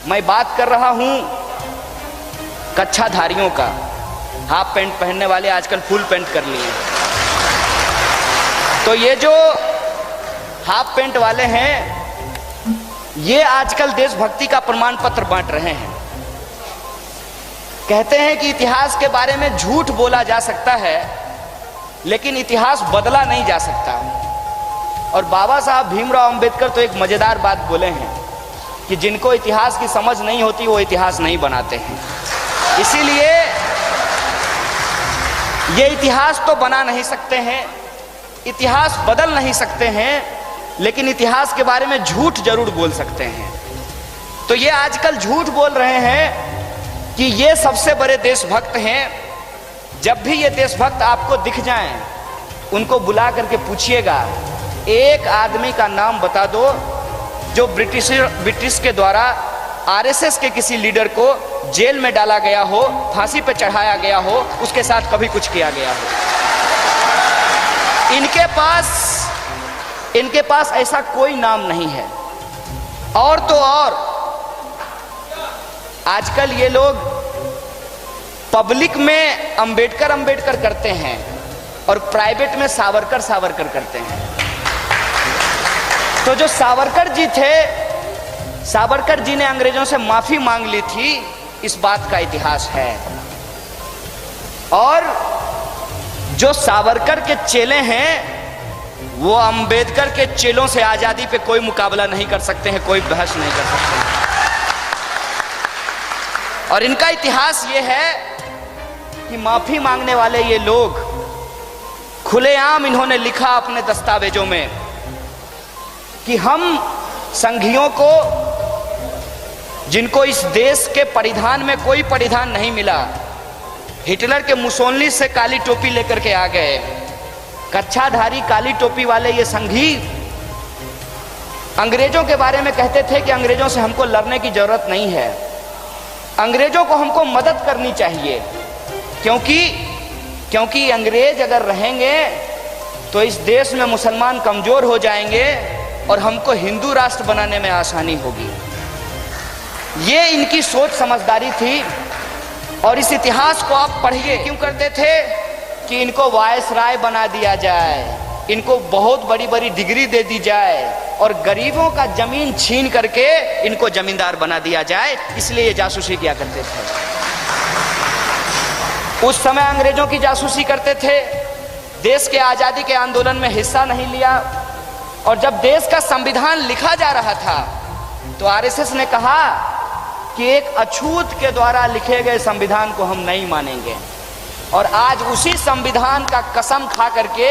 मैं बात कर रहा हूं कच्छाधारियों का। हाफ पैंट पहनने वाले आजकल फुल पैंट कर लिए। तो ये जो हाफ पैंट वाले हैं, ये आजकल देशभक्ति का प्रमाण पत्र बांट रहे हैं। कहते हैं कि इतिहास के बारे में झूठ बोला जा सकता है, लेकिन इतिहास बदला नहीं जा सकता। और बाबा साहब भीमराव अंबेडकर तो एक मजेदार बात बोले हैं कि जिनको इतिहास की समझ नहीं होती वो इतिहास नहीं बनाते हैं। इसीलिए ये इतिहास तो बना नहीं सकते हैं, इतिहास बदल नहीं सकते हैं, लेकिन इतिहास के बारे में झूठ जरूर बोल सकते हैं। तो ये आजकल झूठ बोल रहे हैं कि ये सबसे बड़े देशभक्त हैं। जब भी ये देशभक्त आपको दिख जाएं, उनको बुला करके पूछिएगा, एक आदमी का नाम बता दो जो ब्रिटिश के द्वारा आरएसएस के किसी लीडर को जेल में डाला गया हो, फांसी पे चढ़ाया गया हो, उसके साथ कभी कुछ किया गया हो। इनके पास ऐसा कोई नाम नहीं है। और तो और आजकल ये लोग पब्लिक में अंबेडकर करते हैं और प्राइवेट में सावरकर करते हैं। तो जो सावरकर जी थे, सावरकर जी ने अंग्रेजों से माफी मांग ली थी, इस बात का इतिहास है। और जो सावरकर के चेले हैं, वो अंबेडकर के चेलों से आजादी पे कोई मुकाबला नहीं कर सकते हैं, कोई बहस नहीं कर सकते हैं। और इनका इतिहास ये है कि माफी मांगने वाले ये लोग खुलेआम इन्होंने लिखा अपने दस्तावेजों में कि हम संघियों को, जिनको इस देश के परिधान में कोई परिधान नहीं मिला, हिटलर के मुसोलिनी से काली टोपी लेकर के आ गए, कच्छाधारी काली टोपी वाले ये संघी अंग्रेजों के बारे में कहते थे कि अंग्रेजों से हमको लड़ने की जरूरत नहीं है, अंग्रेजों को हमको मदद करनी चाहिए, क्योंकि अंग्रेज अगर रहेंगे तो इस देश में मुसलमान कमजोर हो जाएंगे और हमको हिंदू राष्ट्र बनाने में आसानी होगी। ये इनकी सोच समझदारी थी। और इस इतिहास को आप पढ़िए। क्यों करते थे कि इनको वायसराय बना दिया जाए, इनको बहुत बड़ी बड़ी डिग्री दे दी जाए और गरीबों का जमीन छीन करके इनको जमींदार बना दिया जाए, इसलिए ये जासूसी किया करते थे। उस समय अंग्रेजों की जासूसी करते थे, देश के आजादी के आंदोलन में हिस्सा नहीं लिया। और जब देश का संविधान लिखा जा रहा था तो आरएसएस ने कहा कि एक अछूत के द्वारा लिखे गए संविधान को हम नहीं मानेंगे। और आज उसी संविधान का कसम खा करके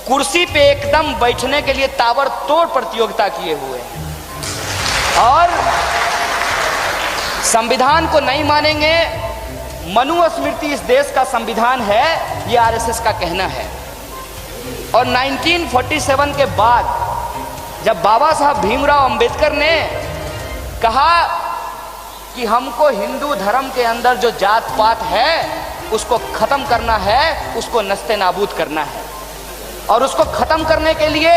कुर्सी पे एकदम बैठने के लिए ताबड़तोड़ प्रतियोगिता किए हुए हैं और संविधान को नहीं मानेंगे। मनुस्मृति इस देश का संविधान है, ये आरएसएस का कहना है। और 1947 के बाद जब बाबा साहब भीमराव अंबेडकर ने कहा कि हमको हिंदू धर्म के अंदर जो जात पात है उसको खत्म करना है, उसको नस्ते नाबूद करना है, और उसको खत्म करने के लिए,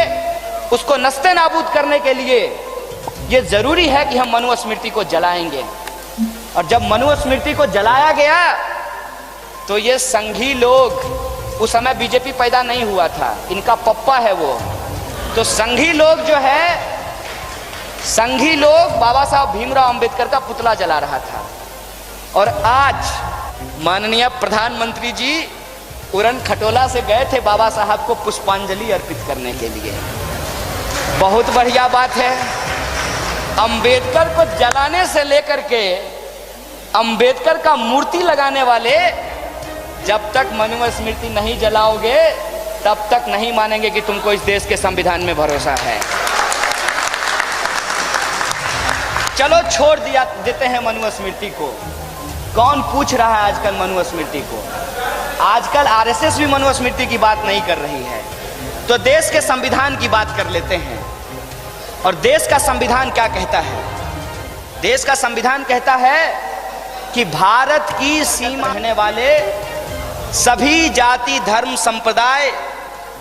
उसको नस्ते नाबूद करने के लिए ये जरूरी है कि हम मनुस्मृति को जलाएंगे। और जब मनुस्मृति को जलाया गया तो ये संघी लोग, उस समय बीजेपी पैदा नहीं हुआ था, इनका पप्पा है वो, तो संघी लोग जो है, संघी लोग बाबा साहब भीमराव अंबेडकर का पुतला जला रहा था। और आज माननीय प्रधानमंत्री जी उड़न खटोला से गए थे बाबा साहब को पुष्पांजलि अर्पित करने के लिए। बहुत बढ़िया बात है। अंबेडकर को जलाने से लेकर के अंबेडकर का मूर्ति लगाने वाले, जब तक मनुस्मृति नहीं जलाओगे तब तक नहीं मानेंगे कि तुमको इस देश के संविधान में भरोसा है। चलो छोड़ देते हैं मनुस्मृति को। कौन पूछ रहा है आजकल मनुस्मृति को? आजकल आरएसएस भी मनुस्मृति की बात नहीं कर रही है। तो देश के संविधान की बात कर लेते हैं। और देश का संविधान क्या कहता है? देश का संविधान कहता है कि भारत की सीमा रहने वाले सभी जाति, धर्म, संप्रदाय,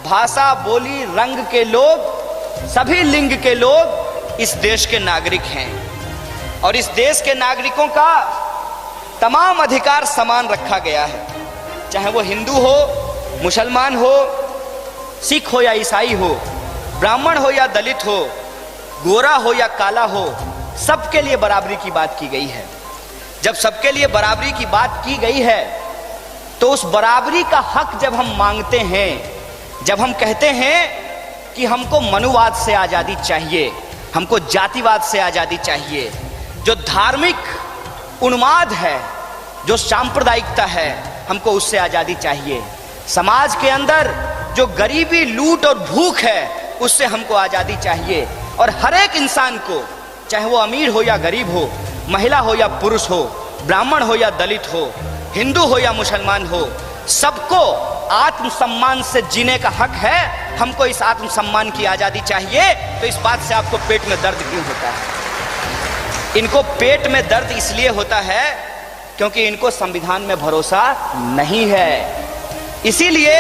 भाषा, बोली, रंग के लोग, सभी लिंग के लोग इस देश के नागरिक हैं। और इस देश के नागरिकों का तमाम अधिकार समान रखा गया है, चाहे वो हिंदू हो, मुसलमान हो, सिख हो या ईसाई हो, ब्राह्मण हो या दलित हो, गोरा हो या काला हो, सबके लिए बराबरी की बात की गई है। जब सबके लिए बराबरी की बात की गई है तो उस बराबरी का हक जब हम मांगते हैं, जब हम कहते हैं कि हमको मनुवाद से आज़ादी चाहिए, हमको जातिवाद से आज़ादी चाहिए, जो धार्मिक उन्माद है, जो सांप्रदायिकता है, हमको उससे आज़ादी चाहिए, समाज के अंदर जो गरीबी, लूट और भूख है उससे हमको आज़ादी चाहिए, और हर एक इंसान को, चाहे वो अमीर हो या गरीब हो, महिला हो या पुरुष हो, ब्राह्मण हो या दलित हो, हिंदू हो या मुसलमान हो, सबको आत्मसम्मान से जीने का हक है। हमको इस आत्मसम्मान की आज़ादी चाहिए। तो इस बात से आपको पेट में दर्द क्यों होता है? इनको पेट में दर्द इसलिए होता है क्योंकि इनको संविधान में भरोसा नहीं है। इसीलिए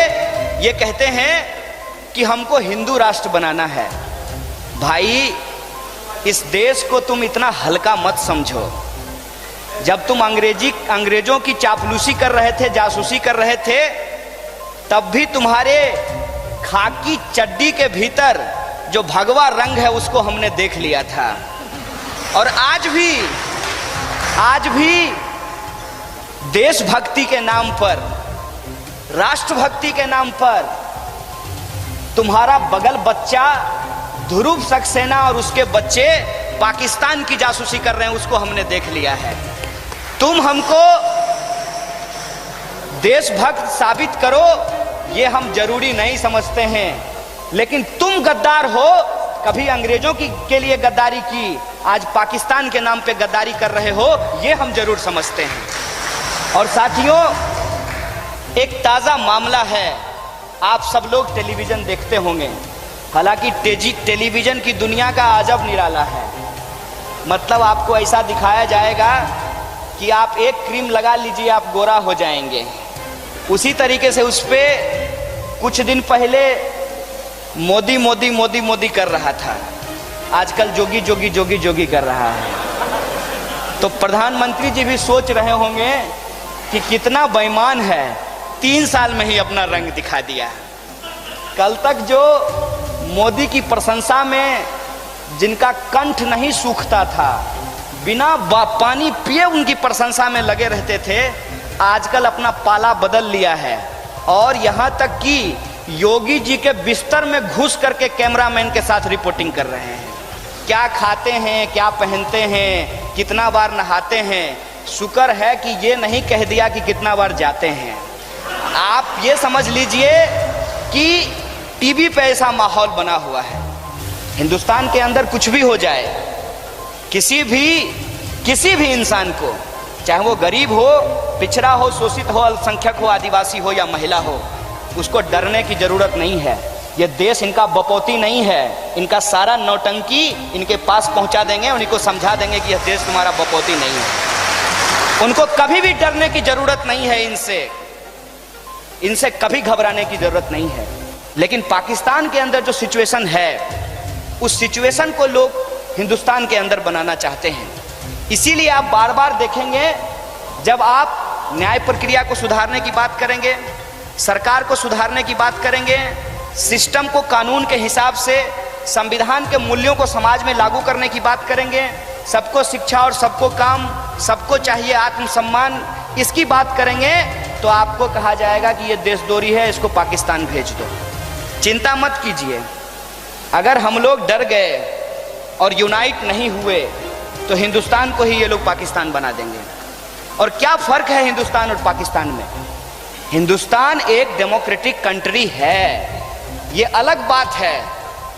ये कहते हैं कि हमको हिंदू राष्ट्र बनाना है। भाई, इस देश को तुम इतना हल्का मत समझो। जब तुम अंग्रेजों की चापलूसी कर रहे थे, जासूसी कर रहे थे, तब भी तुम्हारे खाकी चड्डी के भीतर जो भगवा रंग है उसको हमने देख लिया था। और आज भी देशभक्ति के नाम पर, राष्ट्रभक्ति के नाम पर तुम्हारा बगल बच्चा ध्रुव सक्सेना और उसके बच्चे पाकिस्तान की जासूसी कर रहे हैं, उसको हमने देख लिया है। तुम हमको देशभक्त साबित करो, ये हम जरूरी नहीं समझते हैं, लेकिन तुम गद्दार हो, कभी अंग्रेजों के लिए गद्दारी की, आज पाकिस्तान के नाम पे गद्दारी कर रहे हो, ये हम जरूर समझते हैं। और साथियों, एक ताज़ा मामला है, आप सब लोग टेलीविज़न देखते होंगे, हालांकि टेलीविज़न की दुनिया का अजब निराला है। मतलब आपको ऐसा दिखाया जाएगा कि आप एक क्रीम लगा लीजिए, आप गोरा हो जाएंगे। उसी तरीके से उस पर कुछ दिन पहले मोदी मोदी मोदी मोदी कर रहा था, आजकल जोगी जोगी जोगी जोगी कर रहा है। तो प्रधानमंत्री जी भी सोच रहे होंगे कि कितना बेईमान है, 3 साल में ही अपना रंग दिखा दिया। कल तक जो मोदी की प्रशंसा में जिनका कंठ नहीं सूखता था, बिना पानी पिए उनकी प्रशंसा में लगे रहते थे, आजकल अपना पाला बदल लिया है। और यहाँ तक कि योगी जी के बिस्तर में घुस करके कैमरामैन के साथ रिपोर्टिंग कर रहे हैं। क्या खाते हैं, क्या पहनते हैं, कितना बार नहाते हैं, शुक्र है कि ये नहीं कह दिया कि कितना बार जाते हैं। आप ये समझ लीजिए कि टीवी पे ऐसा माहौल बना हुआ है। हिंदुस्तान के अंदर कुछ भी हो जाए, किसी भी इंसान को, चाहे वो गरीब हो, पिछड़ा हो, शोषित हो, अल्पसंख्यक हो, आदिवासी हो या महिला हो, उसको डरने की जरूरत नहीं है। ये देश इनका बपौती नहीं है। इनका सारा नौटंकी इनके पास पहुंचा देंगे, उनको समझा देंगे कि यह देश तुम्हारा बपौती नहीं है। उनको कभी भी डरने की जरूरत नहीं है, इनसे कभी घबराने की जरूरत नहीं है। लेकिन पाकिस्तान के अंदर जो सिचुएशन है, उस सिचुएशन को लोग हिंदुस्तान के अंदर बनाना चाहते हैं। इसीलिए आप बार बार देखेंगे, जब आप न्याय प्रक्रिया को सुधारने की बात करेंगे, सरकार को सुधारने की बात करेंगे, सिस्टम को कानून के हिसाब से, संविधान के मूल्यों को समाज में लागू करने की बात करेंगे, सबको शिक्षा और सबको काम, सबको चाहिए आत्मसम्मान, इसकी बात करेंगे, तो आपको कहा जाएगा कि ये देशद्रोही है, इसको पाकिस्तान भेज दो। चिंता मत कीजिए, अगर हम लोग डर गए और यूनाइट नहीं हुए तो हिंदुस्तान को ही ये लोग पाकिस्तान बना देंगे। और क्या फ़र्क है हिंदुस्तान और पाकिस्तान में? हिंदुस्तान एक डेमोक्रेटिक कंट्री है। ये अलग बात है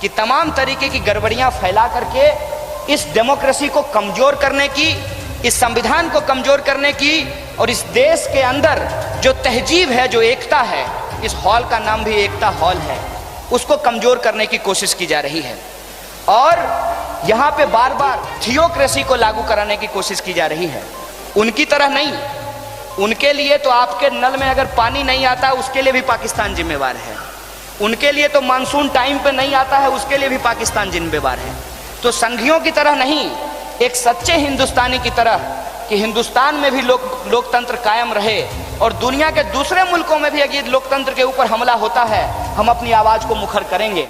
कि तमाम तरीके की गड़बड़ियां फैला करके इस डेमोक्रेसी को कमज़ोर करने की, इस संविधान को कमज़ोर करने की, और इस देश के अंदर जो तहजीब है, जो एकता है, इस हॉल का नाम भी एकता हॉल है, उसको कमज़ोर करने की कोशिश की जा रही है। और यहाँ पे बार बार थियोक्रेसी को लागू कराने की कोशिश की जा रही है। उनकी तरह नहीं, उनके लिए तो आपके नल में अगर पानी नहीं आता उसके लिए भी पाकिस्तान जिम्मेवार है। उनके लिए तो मानसून टाइम पे नहीं आता है, उसके लिए भी पाकिस्तान जिम्मेवार है। तो संघियों की तरह नहीं, एक सच्चे हिंदुस्तानी की तरह कि हिंदुस्तान में भी लोकतंत्र कायम रहे और दुनिया के दूसरे मुल्कों में भी अगर लोकतंत्र के ऊपर हमला होता है, हम अपनी आवाज को मुखर करेंगे।